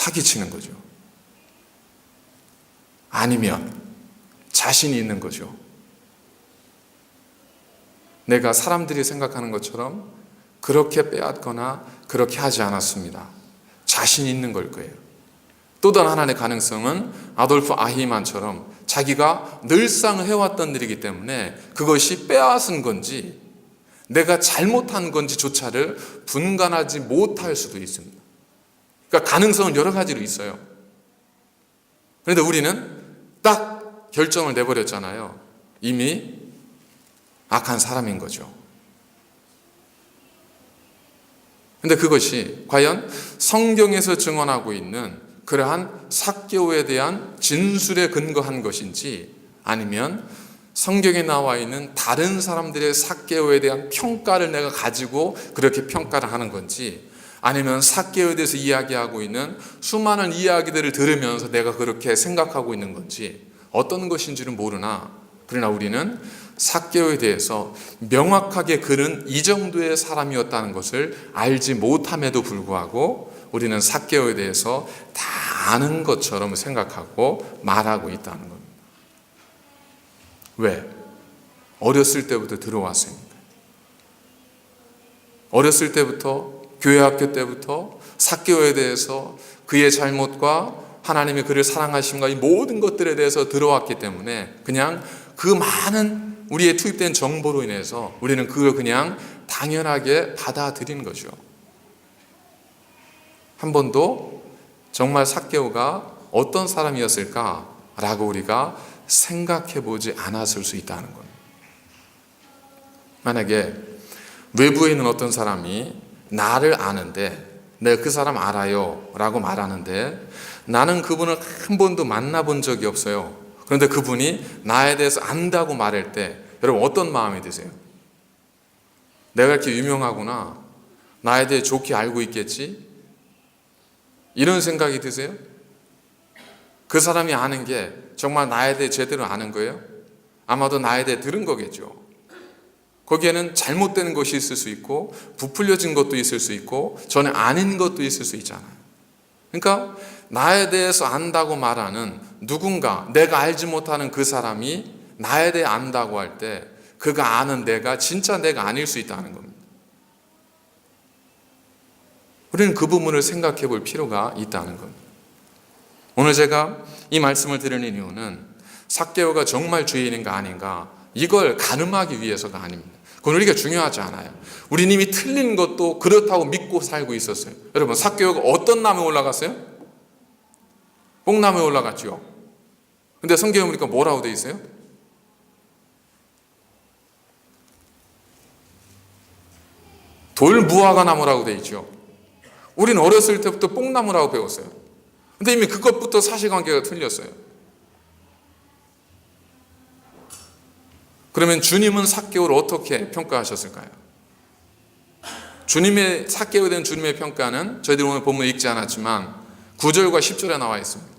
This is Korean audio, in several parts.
사기치는 거죠. 아니면 자신이 있는 거죠. 내가 사람들이 생각하는 것처럼 그렇게 빼앗거나 그렇게 하지 않았습니다. 자신이 있는 걸 거예요. 또 다른 하나의 가능성은 아돌프 아히만처럼 자기가 늘상 해왔던 일이기 때문에 그것이 빼앗은 건지 내가 잘못한 건지조차를 분간하지 못할 수도 있습니다. 그러니까 가능성은 여러 가지로 있어요. 그런데 우리는 딱 결정을 내버렸잖아요. 이미 악한 사람인 거죠. 그런데 그것이 과연 성경에서 증언하고 있는 그러한 삭개오에 대한 진술에 근거한 것인지, 아니면 성경에 나와 있는 다른 사람들의 삭개오에 대한 평가를 내가 가지고 그렇게 평가를 하는 건지, 아니면 삭개오에 대해서 이야기하고 있는 수많은 이야기들을 들으면서 내가 그렇게 생각하고 있는 건지 어떤 것인지는 모르나, 그러나 우리는 삭개오에 대해서 명확하게 그는 이 정도의 사람이었다는 것을 알지 못함에도 불구하고 우리는 삭개오에 대해서 다 아는 것처럼 생각하고 말하고 있다는 겁니다. 왜? 어렸을 때부터 들어왔으니까. 어렸을 때부터, 교회 학교 때부터 삭개오에 대해서 그의 잘못과 하나님의 그를 사랑하심과 이 모든 것들에 대해서 들어왔기 때문에 그냥 그 많은 우리의 투입된 정보로 인해서 우리는 그걸 그냥 당연하게 받아들이는 거죠. 한 번도 정말 삭개오가 어떤 사람이었을까라고 우리가 생각해 보지 않았을 수 있다는 겁니다. 만약에 외부에 있는 어떤 사람이 나를 아는데, 내가 그 사람 알아요 라고 말하는데 나는 그분을 한 번도 만나본 적이 없어요. 그런데 그분이 나에 대해서 안다고 말할 때 여러분 어떤 마음이 드세요? 내가 이렇게 유명하구나, 나에 대해 좋게 알고 있겠지, 이런 생각이 드세요? 그 사람이 아는 게 정말 나에 대해 제대로 아는 거예요? 아마도 나에 대해 들은 거겠죠. 거기에는 잘못된 것이 있을 수 있고 부풀려진 것도 있을 수 있고 전혀 아닌 것도 있을 수 있잖아요. 그러니까 나에 대해서 안다고 말하는 누군가, 내가 알지 못하는 그 사람이 나에 대해 안다고 할 때 그가 아는 내가 진짜 내가 아닐 수 있다는 겁니다. 우리는 그 부분을 생각해 볼 필요가 있다는 겁니다. 오늘 제가 이 말씀을 드리는 이유는 삭개오가 정말 죄인인가 아닌가 이걸 가늠하기 위해서가 아닙니다. 그건 우리가 중요하지 않아요. 우리 이미 틀린 것도 그렇다고 믿고 살고 있었어요. 여러분, 삭개오가 어떤 나무에 올라갔어요? 뽕나무에 올라갔죠. 근데 성경에 보니까 뭐라고 돼 있어요? 돌무화과 나무라고 돼 있죠. 우리는 어렸을 때부터 뽕나무라고 배웠어요. 근데 이미 그것부터 사실관계가 틀렸어요. 그러면 주님은 삭개오를 어떻게 평가하셨을까요? 주님의 삭개오에 대한 주님의 평가는 저희들이 오늘 본문에 읽지 않았지만 9절과 10절에 나와 있습니다.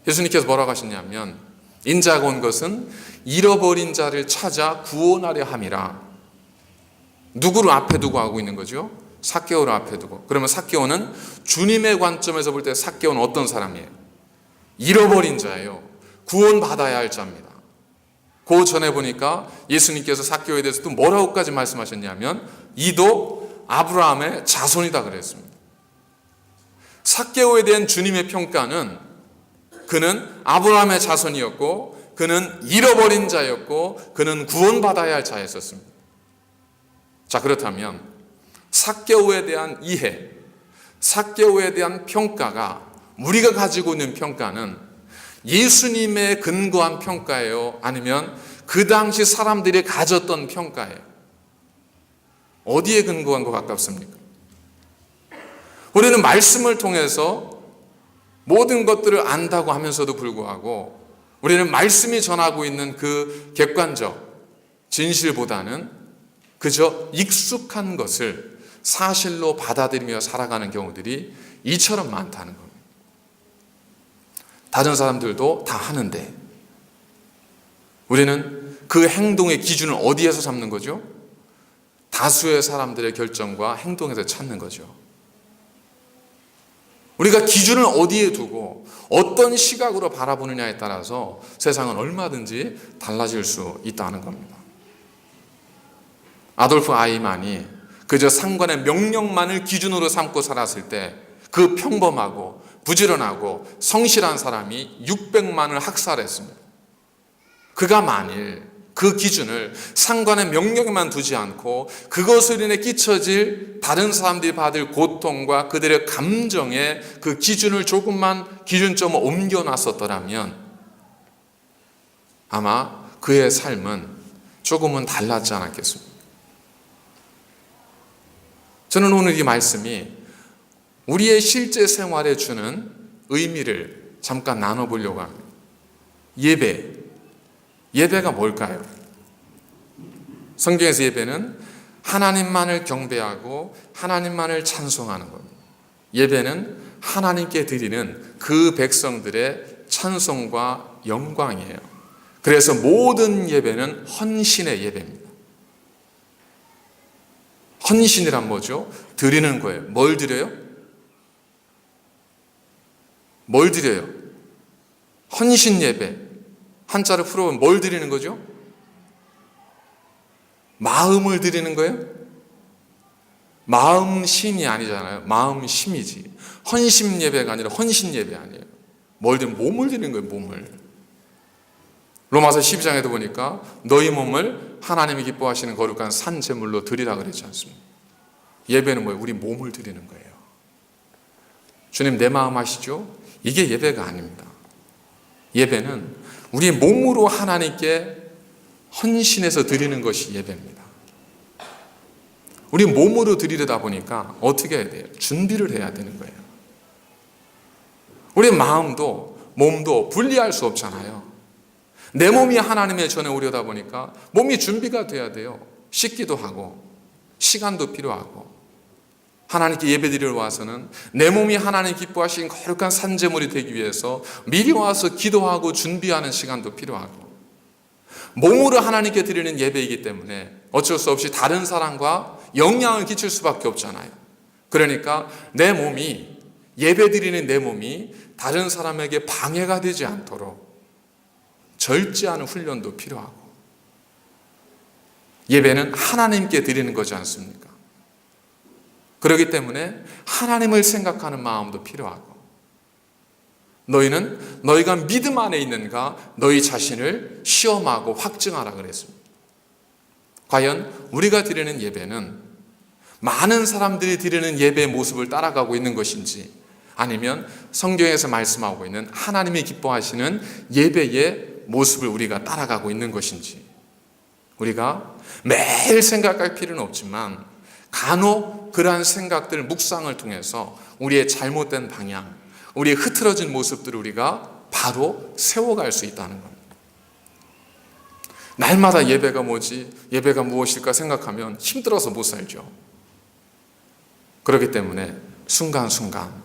예수님께서 뭐라고 하셨냐면 인자가 온 것은 잃어버린 자를 찾아 구원하려 함이라. 누구를 앞에 두고 하고 있는 거죠? 삭개오를 앞에 두고. 그러면 삭개오는 주님의 관점에서 볼 때 삭개오는 어떤 사람이에요? 잃어버린 자예요. 구원받아야 할 자입니다. 그 전에 보니까 예수님께서 삭개오에 대해서 또 뭐라고까지 말씀하셨냐면 이도 아브라함의 자손이다 그랬습니다. 삭개오에 대한 주님의 평가는 그는 아브라함의 자손이었고 그는 잃어버린 자였고 그는 구원받아야 할 자였었습니다. 자, 그렇다면 삭개오에 대한 이해, 삭개오에 대한 평가가 우리가 가지고 있는 평가는 예수님의 근거한 평가예요? 아니면 그 당시 사람들이 가졌던 평가예요? 어디에 근거한 것 가깝습니까? 우리는 말씀을 통해서 모든 것들을 안다고 하면서도 불구하고 우리는 말씀이 전하고 있는 그 객관적 진실보다는 그저 익숙한 것을 사실로 받아들이며 살아가는 경우들이 이처럼 많다는 겁니다. 다른 사람들도 다 하는데 우리는 그 행동의 기준을 어디에서 잡는 거죠? 다수의 사람들의 결정과 행동에서 찾는 거죠. 우리가 기준을 어디에 두고 어떤 시각으로 바라보느냐에 따라서 세상은 얼마든지 달라질 수 있다는 겁니다. 아돌프 아이만이 그저 상관의 명령만을 기준으로 삼고 살았을 때 그 평범하고 부지런하고 성실한 사람이 600만을 학살했습니다. 그가 만일 그 기준을 상관의 명령에만 두지 않고 그것으로 인해 끼쳐질 다른 사람들이 받을 고통과 그들의 감정에 그 기준을 조금만 기준점을 옮겨놨었더라면 아마 그의 삶은 조금은 달랐지 않았겠습니까? 저는 오늘 이 말씀이 우리의 실제 생활에 주는 의미를 잠깐 나눠보려고 합니다. 예배가 뭘까요? 성경에서 예배는 하나님만을 경배하고 하나님만을 찬송하는 겁니다. 예배는 하나님께 드리는 그 백성들의 찬송과 영광이에요. 그래서 모든 예배는 헌신의 예배입니다. 헌신이란 뭐죠? 드리는 거예요. 뭘 드려요? 뭘 드려요? 헌신 예배. 한자를 풀어보면 뭘 드리는 거죠? 마음을 드리는 거예요? 마음심이 아니잖아요. 마음심이지. 헌신 예배가 아니라 헌신 예배 아니에요. 뭘 드리는, 몸을 드리는 거예요. 몸을. 로마서 12장에도 보니까 너희 몸을 하나님이 기뻐하시는 거룩한 산 제물로 드리라 그랬지 않습니까? 예배는 뭐예요? 우리 몸을 드리는 거예요. 주님 내 마음 아시죠? 이게 예배가 아닙니다. 예배는 우리 몸으로 하나님께 헌신해서 드리는 것이 예배입니다. 우리 몸으로 드리려다 보니까 어떻게 해야 돼요? 준비를 해야 되는 거예요. 우리 마음도 몸도 분리할 수 없잖아요. 내 몸이 하나님의 전에 오려다 보니까 몸이 준비가 돼야 돼요. 씻기도 하고 시간도 필요하고 하나님께 예배드리러 와서는 내 몸이 하나님 기뻐하신 거룩한 산제물이 되기 위해서 미리 와서 기도하고 준비하는 시간도 필요하고 몸으로 하나님께 드리는 예배이기 때문에 어쩔 수 없이 다른 사람과 영향을 끼칠 수밖에 없잖아요. 그러니까 내 몸이 예배드리는 내 몸이 다른 사람에게 방해가 되지 않도록 절제하는 훈련도 필요하고 예배는 하나님께 드리는 거지 않습니까? 그렇기 때문에 하나님을 생각하는 마음도 필요하고 너희는 너희가 믿음 안에 있는가 너희 자신을 시험하고 확증하라 그랬습니다. 과연 우리가 드리는 예배는 많은 사람들이 드리는 예배의 모습을 따라가고 있는 것인지 아니면 성경에서 말씀하고 있는 하나님이 기뻐하시는 예배의 모습을 우리가 따라가고 있는 것인지 우리가 매일 생각할 필요는 없지만 간혹 그러한 생각들 묵상을 통해서 우리의 잘못된 방향, 우리의 흐트러진 모습들을 우리가 바로 세워갈 수 있다는 겁니다. 날마다 예배가 뭐지? 예배가 무엇일까 생각하면 힘들어서 못 살죠. 그렇기 때문에 순간순간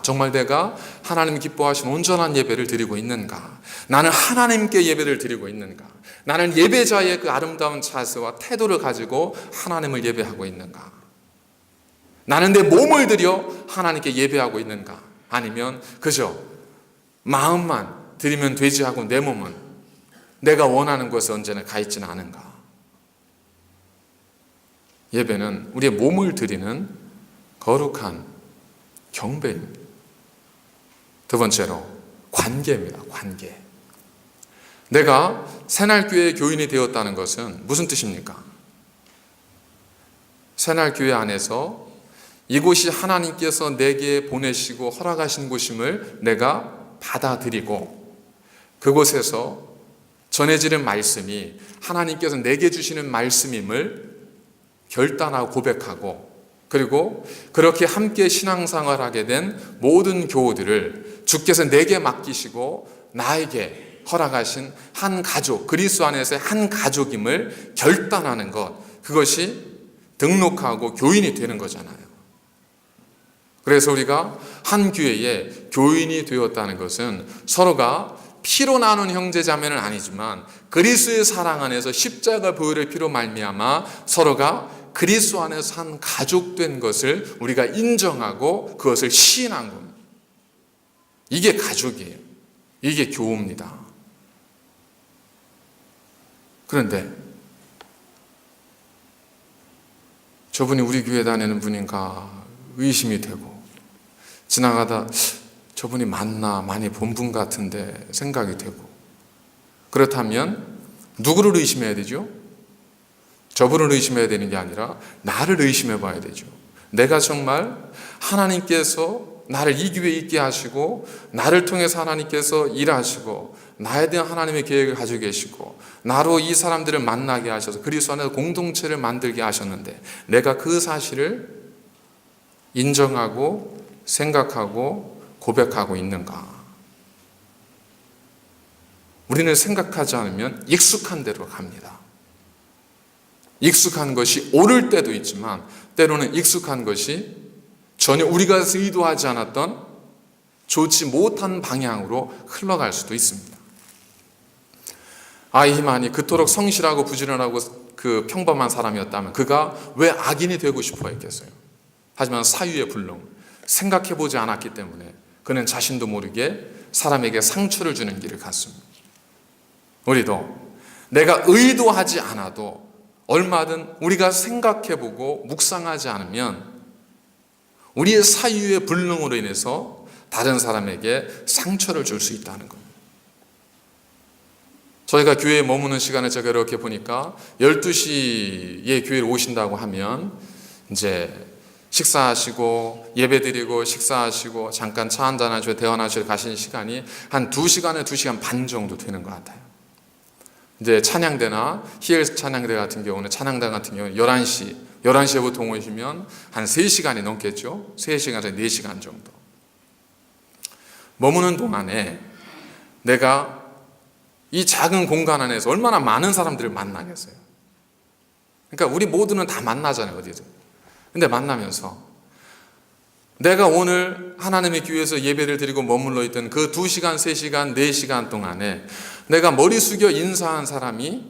정말 내가 하나님 기뻐하신 온전한 예배를 드리고 있는가? 나는 하나님께 예배를 드리고 있는가? 나는 예배자의 그 아름다운 자세와 태도를 가지고 하나님을 예배하고 있는가? 나는 내 몸을 들여 하나님께 예배하고 있는가? 아니면 그저 마음만 드리면 되지 하고 내 몸은 내가 원하는 곳에 언제나 가 있지는 않은가? 예배는 우리의 몸을 드리는 거룩한 경배입니다. 두 번째로 관계입니다. 관계. 내가 새날교회 교인이 되었다는 것은 무슨 뜻입니까? 새날교회 안에서 이곳이 하나님께서 내게 보내시고 허락하신 곳임을 내가 받아들이고 그곳에서 전해지는 말씀이 하나님께서 내게 주시는 말씀임을 결단하고 고백하고 그리고 그렇게 함께 신앙생활을 하게 된 모든 교우들을 주께서 내게 맡기시고 나에게 허락하신 한 가족, 그리스도 안에서의 한 가족임을 결단하는 것, 그것이 등록하고 교인이 되는 거잖아요. 그래서 우리가 한 교회에 교인이 되었다는 것은 서로가 피로 나눈 형제자매는 아니지만 그리스도의 사랑 안에서 십자가 보혈의 피로 말미암아 서로가 그리스도 안에서 한 가족 된 것을 우리가 인정하고 그것을 시인한 겁니다. 이게 가족이에요. 이게 교우입니다. 그런데 저분이 우리 교회 다니는 분인가 의심이 되고, 지나가다 저분이 맞나 많이 본 분 같은데 생각이 되고, 그렇다면 누구를 의심해야 되죠? 저분을 의심해야 되는 게 아니라 나를 의심해 봐야 되죠. 내가 정말 하나님께서 나를 이 교회에 있게 하시고, 나를 통해서 하나님께서 일하시고, 나에 대한 하나님의 계획을 가지고 계시고, 나로 이 사람들을 만나게 하셔서 그리스도 안에서 공동체를 만들게 하셨는데, 내가 그 사실을 인정하고 생각하고 고백하고 있는가? 우리는 생각하지 않으면 익숙한 대로 갑니다. 익숙한 것이 옳을 때도 있지만, 때로는 익숙한 것이 전혀 우리가 의도하지 않았던 좋지 못한 방향으로 흘러갈 수도 있습니다. 아히만이 그토록 성실하고 부지런하고 그 평범한 사람이었다면 그가 왜 악인이 되고 싶어 했겠어요? 하지만 사유의 불능, 생각해보지 않았기 때문에 그는 자신도 모르게 사람에게 상처를 주는 길을 갔습니다. 우리도 내가 의도하지 않아도 얼마든 우리가 생각해보고 묵상하지 않으면 우리의 사유의 불능으로 인해서 다른 사람에게 상처를 줄 수 있다는 겁니다. 저희가 교회에 머무는 시간을 제가 이렇게 보니까 12시에 교회를 오신다고 하면 이제 식사하시고 예배드리고 식사하시고 잠깐 차 한잔 하시고 대화하시러 가시는 시간이 한 2시간에 2시간 반 정도 되는 것 같아요. 이제 찬양대나 히엘 찬양대 같은 경우는 11시부터 오시면 한 3시간이 넘겠죠. 3시간에서 4시간 정도. 머무는 동안에 내가 이 작은 공간 안에서 얼마나 많은 사람들을 만나겠어요. 그러니까 우리 모두는 다 만나잖아요, 어디든. 근데 만나면서 내가 오늘 하나님의 교회에서 예배를 드리고 머물러 있던 그 2시간, 3시간, 4시간 동안에 내가 머리 숙여 인사한 사람이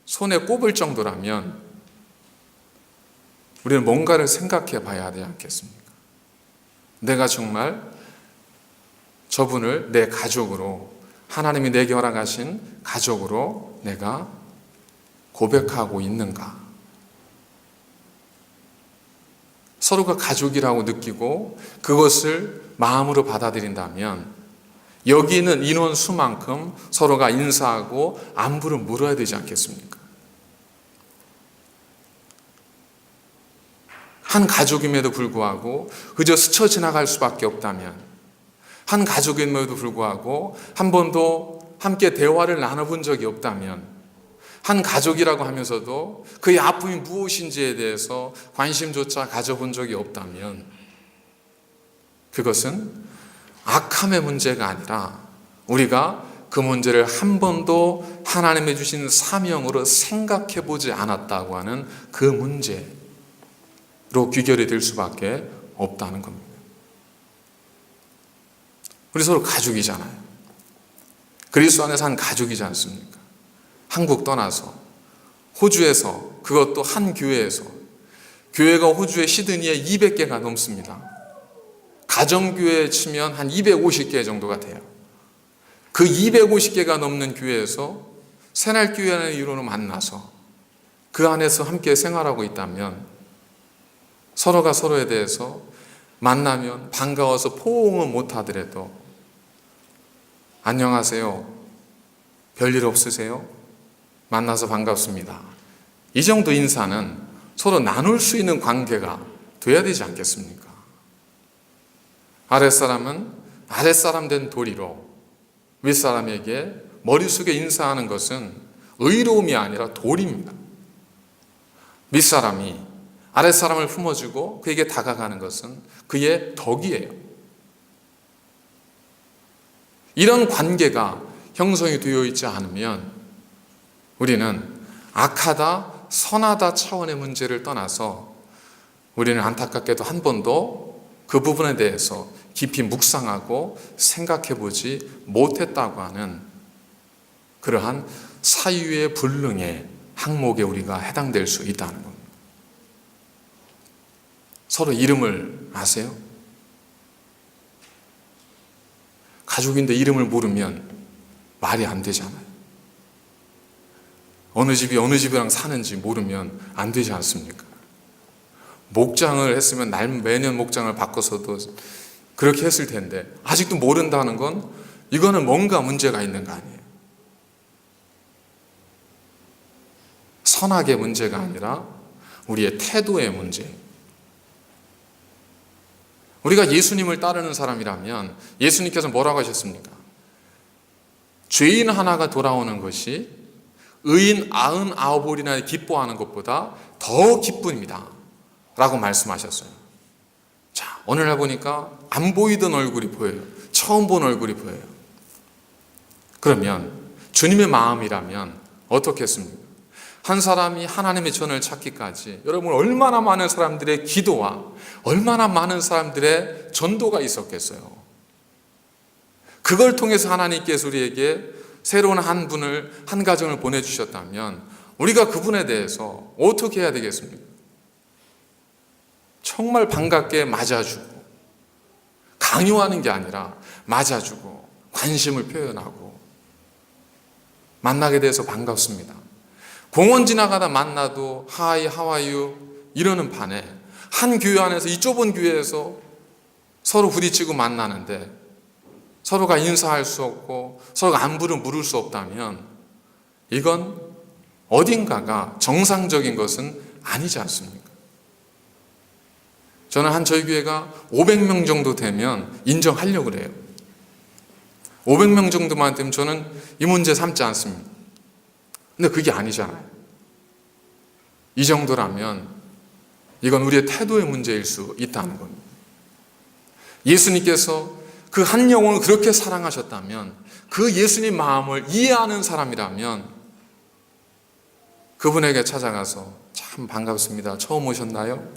손에 꼽을 정도라면 우리는 뭔가를 생각해 봐야 하지 않겠습니까? 내가 정말 저분을 내 가족으로, 하나님이 내게 허락하신 가족으로 내가 고백하고 있는가? 서로가 가족이라고 느끼고 그것을 마음으로 받아들인다면 여기 있는 인원 수만큼 서로가 인사하고 안부를 물어야 되지 않겠습니까? 한 가족임에도 불구하고 그저 스쳐 지나갈 수밖에 없다면, 한 가족임에도 불구하고 한 번도 함께 대화를 나눠본 적이 없다면, 한 가족이라고 하면서도 그의 아픔이 무엇인지에 대해서 관심조차 가져본 적이 없다면 그것은 악함의 문제가 아니라 우리가 그 문제를 한 번도 하나님이 주신 사명으로 생각해 보지 않았다고 하는 그 문제로 귀결이 될 수밖에 없다는 겁니다. 우리 서로 가족이잖아요. 그리스도 안에서 한 가족이지 않습니까? 한국 떠나서 호주에서, 그것도 한 교회에서, 교회가 호주에 시드니에 200개가 넘습니다. 가정교회 치면 한 250개 정도가 돼요. 그 250개가 넘는 교회에서 새날교회라는 이름으로 만나서 그 안에서 함께 생활하고 있다면 서로가 서로에 대해서 만나면 반가워서 포옹은 못하더라도 안녕하세요, 별일 없으세요? 만나서 반갑습니다. 이 정도 인사는 서로 나눌 수 있는 관계가 돼야 되지 않겠습니까? 아랫사람은 아랫사람 된 도리로 윗사람에게 머리 숙여 인사하는 것은 의로움이 아니라 도리입니다. 윗사람이 아랫사람을 품어주고 그에게 다가가는 것은 그의 덕이에요. 이런 관계가 형성이 되어 있지 않으면 우리는 악하다, 선하다 차원의 문제를 떠나서 우리는 안타깝게도 한 번도 그 부분에 대해서 깊이 묵상하고 생각해 보지 못했다고 하는 그러한 사유의 불능의 항목에 우리가 해당될 수 있다는 겁니다. 서로 이름을 아세요? 가족인데 이름을 모르면 말이 안 되잖아요. 어느 집이 어느 집이랑 사는지 모르면 안 되지 않습니까? 목장을 했으면 매년 목장을 바꿔서도 그렇게 했을 텐데 아직도 모른다는 건 이거는 뭔가 문제가 있는 거 아니에요. 선악의 문제가 아니라 우리의 태도의 문제. 우리가 예수님을 따르는 사람이라면 예수님께서 뭐라고 하셨습니까? 죄인 하나가 돌아오는 것이 의인 99이나 기뻐하는 것보다 더 기쁨이다 라고 말씀하셨어요. 자, 오늘날 보니까 안 보이던 얼굴이 보여요. 처음 본 얼굴이 보여요. 그러면 주님의 마음이라면 어떻게 했습니까? 한 사람이 하나님의 전을 찾기까지 여러분 얼마나 많은 사람들의 기도와 얼마나 많은 사람들의 전도가 있었겠어요. 그걸 통해서 하나님께서 우리에게 새로운 한 분을, 한 가정을 보내주셨다면 우리가 그분에 대해서 어떻게 해야 되겠습니까? 정말 반갑게 맞아주고 강요하는 게 아니라 맞아주고 관심을 표현하고 만나게 돼서 반갑습니다. 공원 지나가다 만나도 하이 하와이유 이러는 반에 한 교회 안에서 이 좁은 교회에서 서로 부딪히고 만나는데 서로가 인사할 수 없고 서로가 안부를 물을 수 없다면 이건 어딘가가 정상적인 것은 아니지 않습니까? 저는 저희 교회가 500명 정도 되면 인정하려고 그래요. 500명 정도만 되면 저는 이 문제 삼지 않습니다. 근데 그게 아니잖아요. 이 정도라면 이건 우리의 태도의 문제일 수 있다는 겁니다. 예수님께서 그 한 영혼을 그렇게 사랑하셨다면 그 예수님 마음을 이해하는 사람이라면 그분에게 찾아가서 참 반갑습니다. 처음 오셨나요?